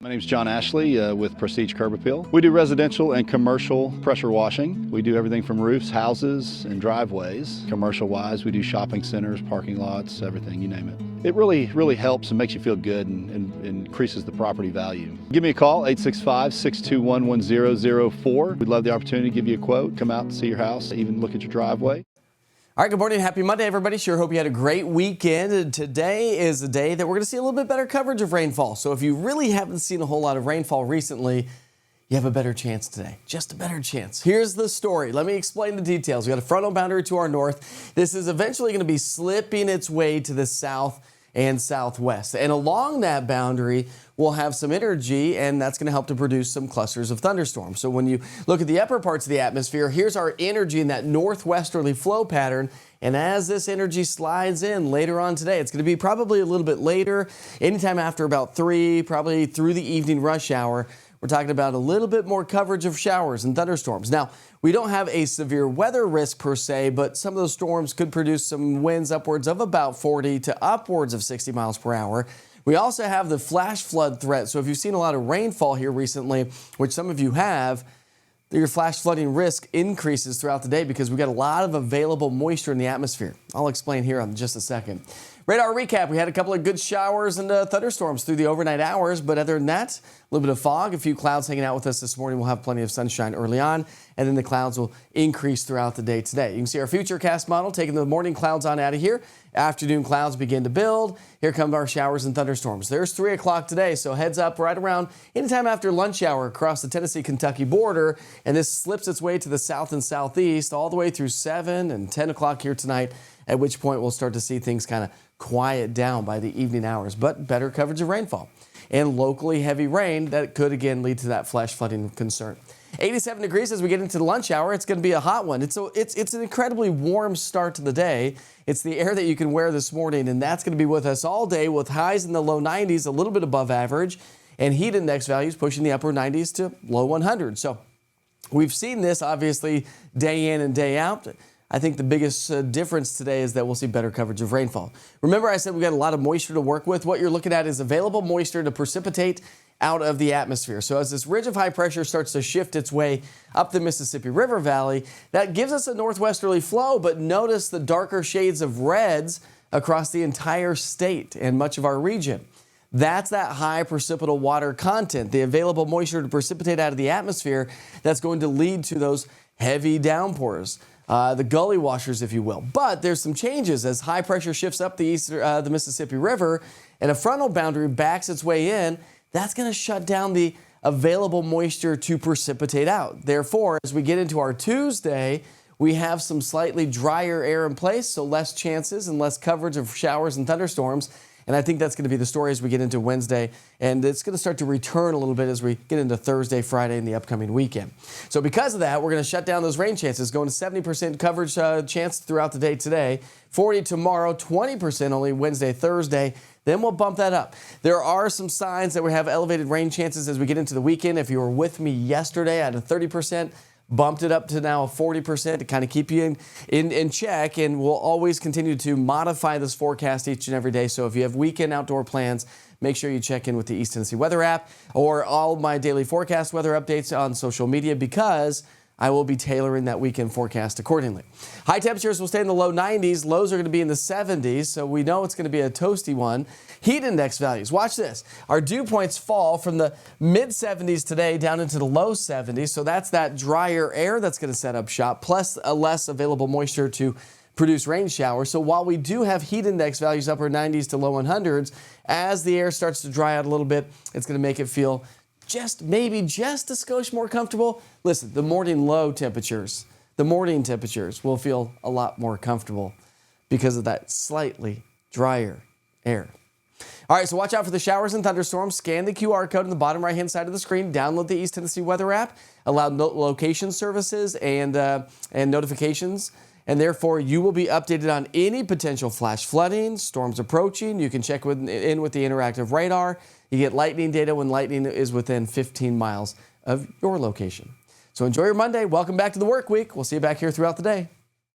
My name is John Ashley with Prestige Curb Appeal. We do residential and commercial pressure washing. We do everything from roofs, houses, and driveways. Commercial-wise, we do shopping centers, parking lots, everything, you name it. It really helps and makes you feel good and increases the property value. Give me a call, 865-621-1004. We'd love the opportunity to give you a quote, come out and see your house, even look at your driveway. All right, good morning. Happy Monday, everybody. Sure hope you had a great weekend. And today is a day that we're going to see a little bit better coverage of rainfall. So if you really haven't seen a whole lot of rainfall recently, you have a better chance today. Just a better chance. Here's the story. Let me explain the details. We got a frontal boundary to our north. This is eventually going to be slipping its way to the south and southwest. And along that boundary, we'll have some energy, and that's going to help to produce some clusters of thunderstorms. So when you look at the upper parts of the atmosphere, here's our energy in that northwesterly flow pattern. And as this energy slides in later on today, it's going to be probably a little bit later, anytime after about 3, probably through the evening rush hour. We're talking about a little bit more coverage of showers and thunderstorms. Now, we don't have a severe weather risk per se, but some of those storms could produce some winds upwards of about 40 to upwards of 60 miles per hour. We also have the flash flood threat. So if you've seen a lot of rainfall here recently, which some of you have, your flash flooding risk increases throughout the day because we've got a lot of available moisture in the atmosphere. I'll explain here in just a second. Radar recap, we had a couple of good showers and thunderstorms through the overnight hours, but other than that, a little bit of fog, a few clouds hanging out with us this morning. We'll have plenty of sunshine early on, and then the clouds will increase throughout the day today. You can see our futurecast model taking the morning clouds on out of here. Afternoon clouds begin to build. Here come our showers and thunderstorms. There's 3 o'clock today, so heads up right around anytime after lunch hour across the Tennessee-Kentucky border, and this slips its way to the south and southeast all the way through 7 and 10 o'clock here tonight, at which point we'll start to see things kind of quiet down by the evening hours, but better coverage of rainfall and locally heavy rain that could again lead to that flash flooding concern. 87 degrees as we get into the lunch hour. It's going to be a hot one. It's an incredibly warm start to the day. It's the air that you can wear this morning, and that's going to be with us all day with highs in the low 90s, a little bit above average, and heat index values pushing the upper 90s to low 100s. So we've seen this obviously day in and day out. I think the biggest difference today is that we'll see better coverage of rainfall. Remember, I said we've got a lot of moisture to work with. What you're looking at is available moisture to precipitate out of the atmosphere. So as this ridge of high pressure starts to shift its way up the Mississippi River Valley, that gives us a northwesterly flow, but notice the darker shades of reds across the entire state and much of our region. That's that high precipitable water content, the available moisture to precipitate out of the atmosphere that's going to lead to those heavy downpours. The gully washers, if you will. But there's some changes as high pressure shifts up the Mississippi River and a frontal boundary backs its way in. That's going to shut down the available moisture to precipitate out. Therefore, as we get into our Tuesday, we have some slightly drier air in place, so less chances and less coverage of showers and thunderstorms. And I think that's going to be the story as we get into Wednesday. And it's going to start to return a little bit as we get into Thursday, Friday, and the upcoming weekend. So because of that, we're going to shut down those rain chances, going to 70% coverage chance throughout the day today, 40 tomorrow, 20% only Wednesday, Thursday. Then we'll bump that up. There are some signs that we have elevated rain chances as we get into the weekend. If you were with me yesterday, I had a 30%. Bumped it up to now 40% to kind of keep you in check, and we'll always continue to modify this forecast each and every day. So if you have weekend outdoor plans, make sure you check in with the East Tennessee Weather app or all my daily forecast weather updates on social media, because I will be tailoring that weekend forecast accordingly. High temperatures will stay in the low 90s. Lows are going to be in the 70s, so we know it's going to be a toasty one. Heat index values. Watch this. Our dew points fall from the mid-70s today down into the low 70s, so that's that drier air that's going to set up shop, plus a less available moisture to produce rain showers. So while we do have heat index values upper 90s to low 100s, as the air starts to dry out a little bit, it's going to make it feel maybe just a skosh more comfortable. Listen, the morning temperatures will feel a lot more comfortable because of that slightly drier air. All right, so watch out for the showers and thunderstorms. Scan the QR code on the bottom right-hand side of the screen. Download the East Tennessee Weather app. Allow location services and notifications. And therefore, you will be updated on any potential flash flooding, storms approaching. You can check in with the interactive radar. You get lightning data when lightning is within 15 miles of your location. So enjoy your Monday. Welcome back to the work week. We'll see you back here throughout the day.